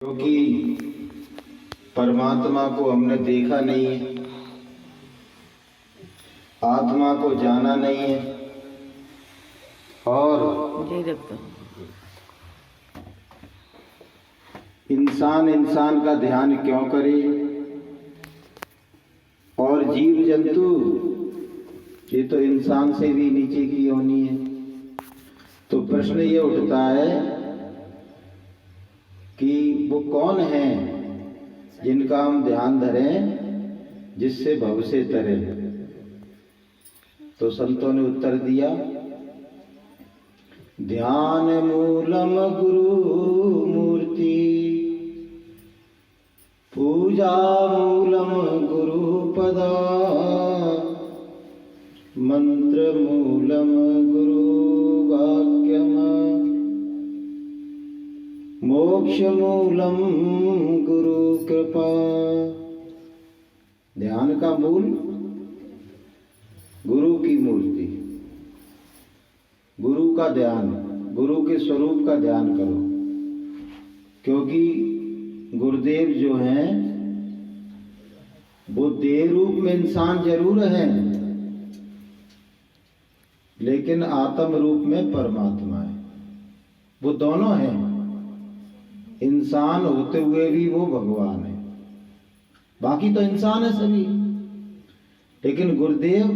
क्योंकि परमात्मा को हमने देखा नहीं है, आत्मा को जाना नहीं है, और इंसान का ध्यान क्यों करे, और जीव जंतु ये तो इंसान से भी नीचे की योनि है। तो प्रश्न ये उठता है कि वो कौन है जिनका हम ध्यान धरें जिससे भव से तरें। तो संतों ने उत्तर दिया, ध्यान मूलम गुरु मूर्ति, पूजा मूलम गुरु पदा, मंत्र मूलम गुरु वाक्यम, मोक्ष मूलम गुरु कृपा। ध्यान का मूल गुरु की मूर्ति, गुरु का ध्यान, गुरु के स्वरूप का ध्यान करो। क्योंकि गुरुदेव जो हैं वो देह रूप में इंसान जरूर है, लेकिन आत्म रूप में परमात्मा है। वो दोनों हैं, इंसान होते हुए भी वो भगवान है। बाकी तो इंसान है सभी, लेकिन गुरुदेव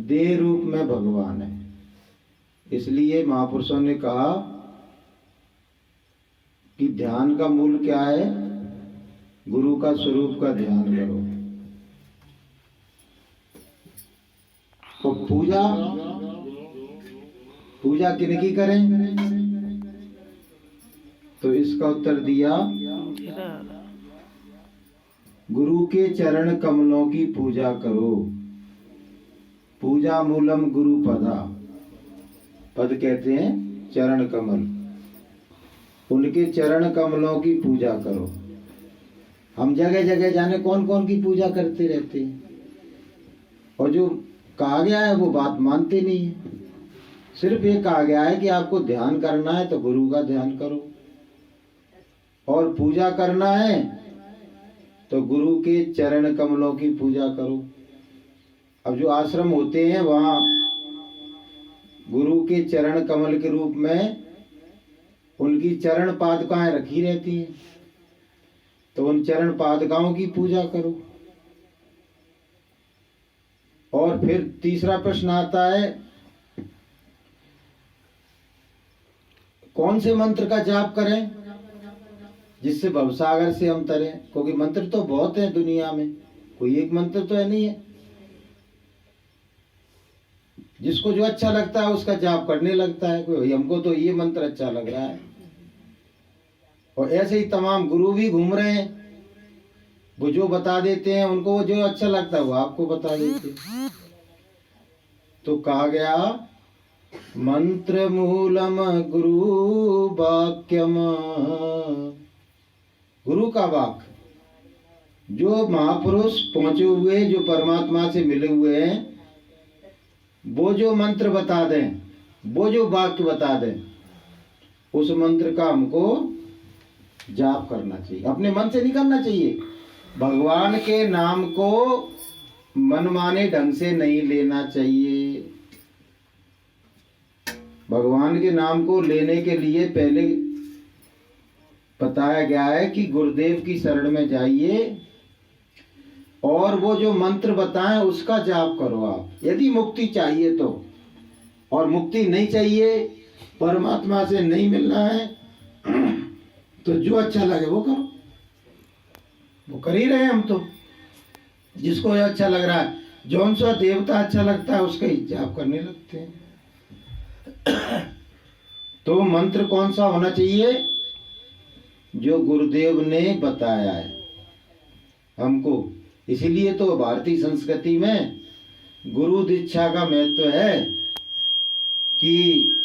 देह रूप में भगवान है। इसलिए महापुरुषों ने कहा कि ध्यान का मूल क्या है, गुरु का स्वरूप का ध्यान करो। तो पूजा किनकी करें? तो इसका उत्तर दिया, गुरु के चरण कमलों की पूजा करो। पूजा मूलम गुरु पदा, पद कहते हैं चरण कमल, उनके चरण कमलों की पूजा करो। हम जगह जगह जाने कौन कौन की पूजा करते रहते हैं, और जो कहा गया है वो बात मानते नहीं है। सिर्फ ये कहा गया है कि आपको ध्यान करना है तो गुरु का ध्यान करो, और पूजा करना है तो गुरु के चरण कमलों की पूजा करो। अब जो आश्रम होते हैं वहां गुरु के चरण कमल के रूप में उनकी चरण पादुकाएं रखी रहती हैं, तो उन चरण पादुकाओं की पूजा करो। और फिर तीसरा प्रश्न आता है, कौन से मंत्र का जाप करें जिससे भवसागर से हम तरें? क्योंकि मंत्र तो बहुत है दुनिया में, कोई एक मंत्र तो है नहीं है। जिसको जो अच्छा लगता है उसका जाप करने लगता है। कोई हमको तो ये मंत्र अच्छा लग रहा है, और ऐसे ही तमाम गुरु भी घूम रहे हैं, वो जो बता देते हैं उनको जो अच्छा लगता है वो आपको बता देते हैं। तो कहा गया, मंत्र मूलम गुरु वाक्यम, गुरु का वाक, जो महापुरुष पहुंचे हुए, जो परमात्मा से मिले हुए हैं, वो जो मंत्र बता दें, वो जो वाक्य बता दें, उस मंत्र का हमको जाप करना चाहिए। अपने मन से नहीं करना चाहिए। भगवान के नाम को मनमाने ढंग से नहीं लेना चाहिए। भगवान के नाम को लेने के लिए पहले बताया गया है कि गुरुदेव की शरण में जाइए, और वो जो मंत्र बताएं उसका जाप करो आप, यदि मुक्ति चाहिए तो। और मुक्ति नहीं चाहिए, परमात्मा से नहीं मिलना है, तो जो अच्छा लगे वो करो। वो कर ही रहे हैं हम तो, जिसको अच्छा लग रहा है, जौन सा देवता अच्छा लगता है उसका ही जाप करने लगते हैं। तो मंत्र कौन सा होना चाहिए? जो गुरुदेव ने बताया है हमको। इसीलिए तो भारतीय संस्कृति में गुरु दीक्षा का महत्व है कि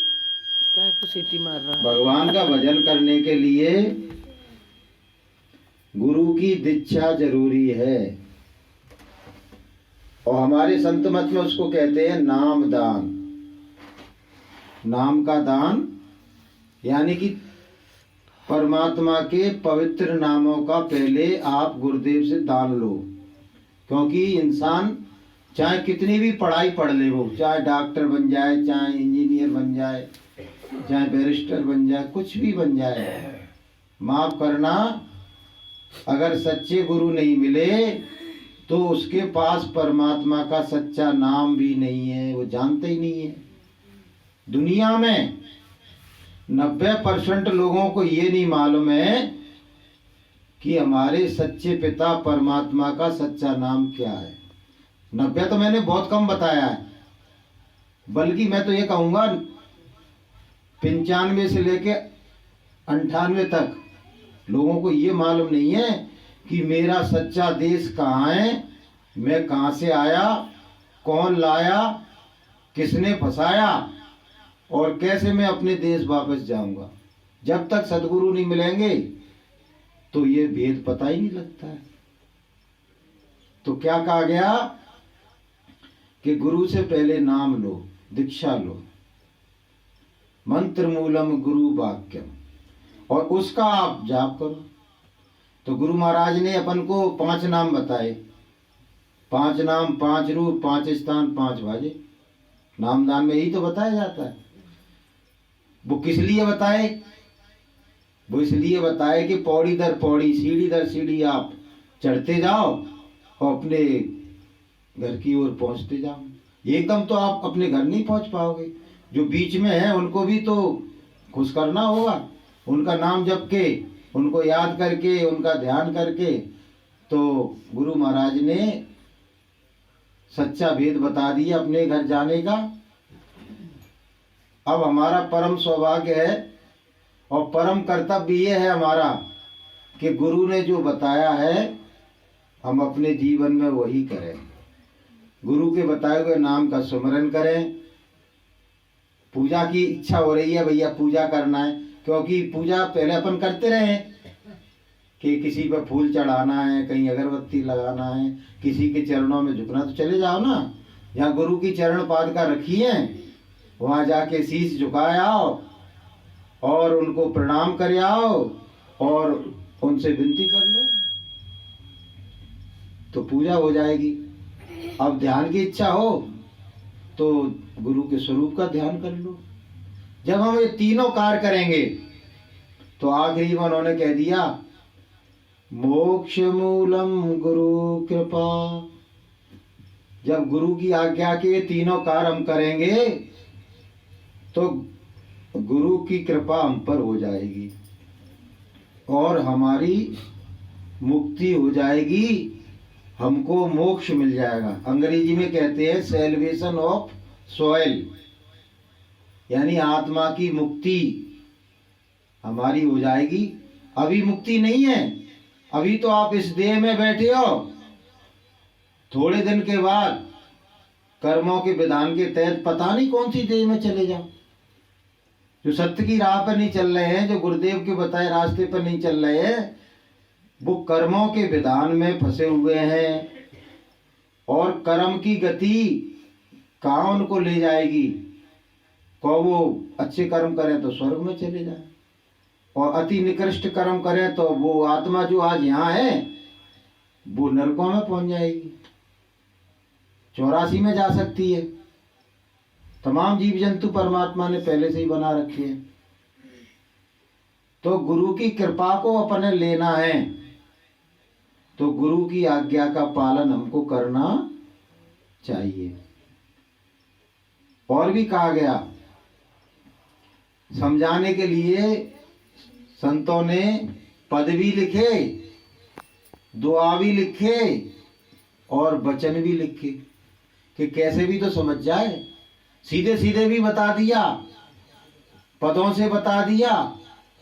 सीटी मार रहा है। भगवान का भजन करने के लिए गुरु की दीक्षा जरूरी है। और हमारे संत मत में उसको कहते हैं नाम दान। नाम का दान यानी कि परमात्मा के पवित्र नामों का पहले आप गुरुदेव से दान लो, क्योंकि इंसान चाहे कितनी भी पढ़ाई पढ़ ले, वो चाहे डॉक्टर बन जाए, चाहे इंजीनियर बन जाए, चाहे बैरिस्टर बन जाए, कुछ भी बन जाए, माफ करना, अगर सच्चे गुरु नहीं मिले तो उसके पास परमात्मा का सच्चा नाम भी नहीं है, वो जानते ही नहीं है। दुनिया में 90% लोगों को ये नहीं मालूम है कि हमारे सच्चे पिता परमात्मा का सच्चा नाम क्या है। 90 तो मैंने बहुत कम बताया है, बल्कि मैं तो ये कहूँगा 95 से लेके 98 तक लोगों को ये मालूम नहीं है कि मेरा सच्चा देश कहाँ है, मैं कहाँ से आया, कौन लाया, किसने फंसाया और कैसे मैं अपने देश वापस जाऊंगा। जब तक सदगुरु नहीं मिलेंगे तो ये भेद पता ही नहीं लगता है। तो क्या कहा गया कि गुरु से पहले नाम लो, दीक्षा लो, मंत्र मूलम गुरु वाक्यम, और उसका आप जाप करो। तो गुरु महाराज ने अपन को 5 नाम बताए, 5 नाम, 5 रूप, 5 स्थान, 5 बाजे। नामदान में यही तो बताया जाता है। वो किस लिए बताए? वो इसलिए बताए कि पौड़ी दर पौड़ी, सीढ़ी दर सीढ़ी आप चढ़ते जाओ और अपने घर की ओर पहुंचते जाओ। एकदम तो आप अपने घर नहीं पहुंच पाओगे, जो बीच में है उनको भी तो खुश करना होगा, उनका नाम जप के, उनको याद करके, उनका ध्यान करके। तो गुरु महाराज ने सच्चा भेद बता दिया अपने घर जाने का। अब हमारा परम सौभाग्य है और परम कर्तव्य ये है हमारा कि गुरु ने जो बताया है हम अपने जीवन में वही करें। गुरु के बताए हुए नाम का सुमिरन करें। पूजा की इच्छा हो रही है, भैया पूजा करना है, क्योंकि पूजा पहले अपन करते रहे कि किसी पर फूल चढ़ाना है, कहीं अगरबत्ती लगाना है, किसी के चरणों में झुकना, तो चले जाओ ना, यहाँ गुरु की चरण पादुका रखी है, वहाँ जाके शीश झुकाए आओ और उनको प्रणाम कर आओ और उनसे विनती कर लो, तो पूजा हो जाएगी। अब ध्यान की इच्छा हो तो गुरु के स्वरूप का ध्यान कर लो। जब हम ये तीनों कार्य करेंगे तो आखिरी में उन्होंने कह दिया मोक्ष मूलम गुरु कृपा। जब गुरु की आज्ञा के तीनों कार्य हम करेंगे तो गुरु की कृपा हम पर हो जाएगी और हमारी मुक्ति हो जाएगी, हमको मोक्ष मिल जाएगा। अंग्रेजी में कहते हैं सेल्वेशन ऑफ सोल, यानी आत्मा की मुक्ति हमारी हो जाएगी। अभी मुक्ति नहीं है, अभी तो आप इस देह में बैठे हो, थोड़े दिन के बाद कर्मों के विधान के तहत पता नहीं कौन सी देह में चले जाओ। जो सत्य की राह पर नहीं चल रहे हैं, जो गुरुदेव के बताए रास्ते पर नहीं चल रहे हैं, वो कर्मों के विधान में फंसे हुए हैं और कर्म की गति कहाँ उनको ले जाएगी। को वो अच्छे कर्म करें तो स्वर्ग में चले जाए और अति निकृष्ट कर्म करें तो वो आत्मा जो आज यहाँ है वो नरकों में पहुंच जाएगी, 84 में जा सकती है। तमाम जीव जंतु परमात्मा ने पहले से ही बना रखे हैं। तो गुरु की कृपा को अपने लेना है तो गुरु की आज्ञा का पालन हमको करना चाहिए। और भी कहा गया, समझाने के लिए संतों ने पद भी लिखे, दुआ भी लिखे और वचन भी लिखे कि कैसे भी तो समझ जाए। सीधे सीधे भी बता दिया, पदों से बता दिया,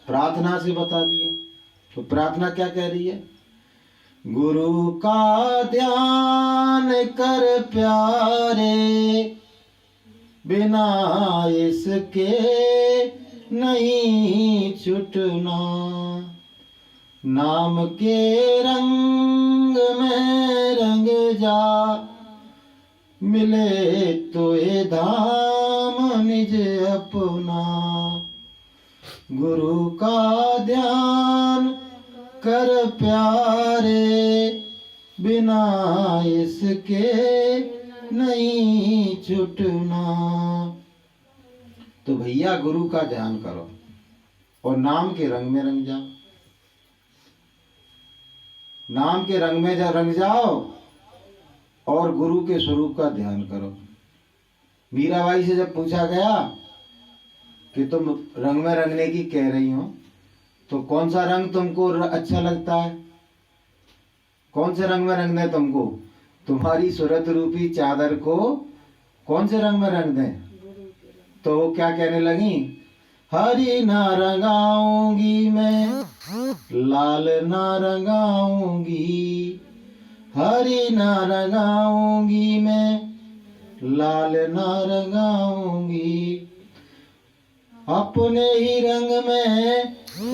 प्रार्थना से बता दिया। तो प्रार्थना क्या कह रही है? गुरु का ध्यान कर प्यारे, बिना इसके नहीं छुटना, नाम के रंग में रंग जा, मिले तो ये धाम निज अपना। गुरु का ध्यान कर प्यारे, बिना इसके नहीं छुटना। तो भैया गुरु का ध्यान करो और नाम के रंग में रंग जाओ। नाम के रंग में रंग जाओ और गुरु के स्वरूप का ध्यान करो। मीराबाई से जब पूछा गया कि तुम रंग में रंगने की कह रही हो, तो कौन सा रंग तुमको अच्छा लगता है? कौन से रंग में रंग दें तुमको? तुम्हारी सूरत रूपी चादर को कौन से रंग में रंग दें? तो वो क्या कहने लगी? हरी ना रंगाऊंगी मैं, लाल ना रंगाऊंगी, हरी ना रंगाऊंगी मैं, लाल ना रंगाऊंगी, अपने ही रंग में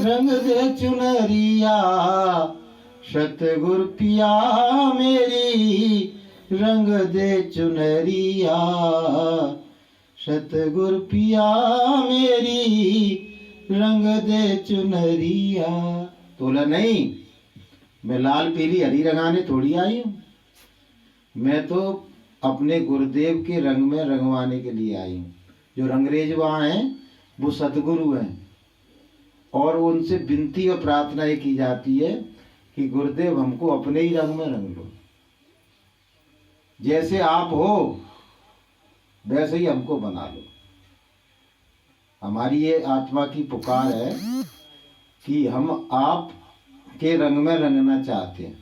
रंग दे चुनरिया, सतगुर पिया मेरी रंग दे चुनरिया, सतगुर पिया मेरी रंग दे चुनरिया। तो बोला नहीं, मैं लाल पीली हरी रंगाने थोड़ी आई हूँ, मैं तो अपने गुरुदेव के रंग में रंगवाने के लिए आई हूँ। जो रंगरेज वहाँ हैं वो सतगुरु हैं और उनसे विनती और प्रार्थना ये की जाती है कि गुरुदेव हमको अपने ही रंग में रंग लो, जैसे आप हो वैसे ही हमको बना लो। हमारी ये आत्मा की पुकार है कि हम आप के रंग में रंगना चाहते हैं,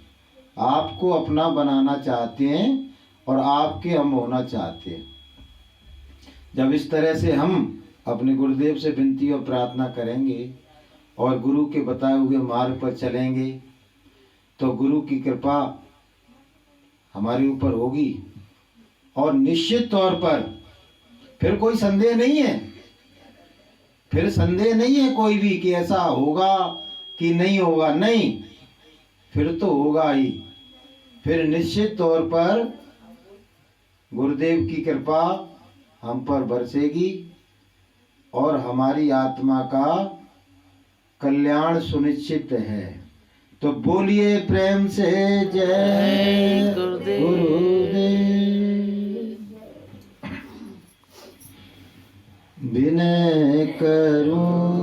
आपको अपना बनाना चाहते हैं और आपके हम होना चाहते हैं। जब इस तरह से हम अपने गुरुदेव से विनती और प्रार्थना करेंगे और गुरु के बताए हुए मार्ग पर चलेंगे तो गुरु की कृपा हमारे ऊपर होगी और निश्चित तौर पर फिर कोई संदेह नहीं है, फिर संदेह नहीं है कोई भी कि ऐसा होगा कि नहीं होगा। नहीं, फिर तो होगा ही। फिर निश्चित तौर पर गुरुदेव की कृपा हम पर बरसेगी और हमारी आत्मा का कल्याण सुनिश्चित है। तो बोलिए प्रेम से जय गुरुदेव। विनय करूं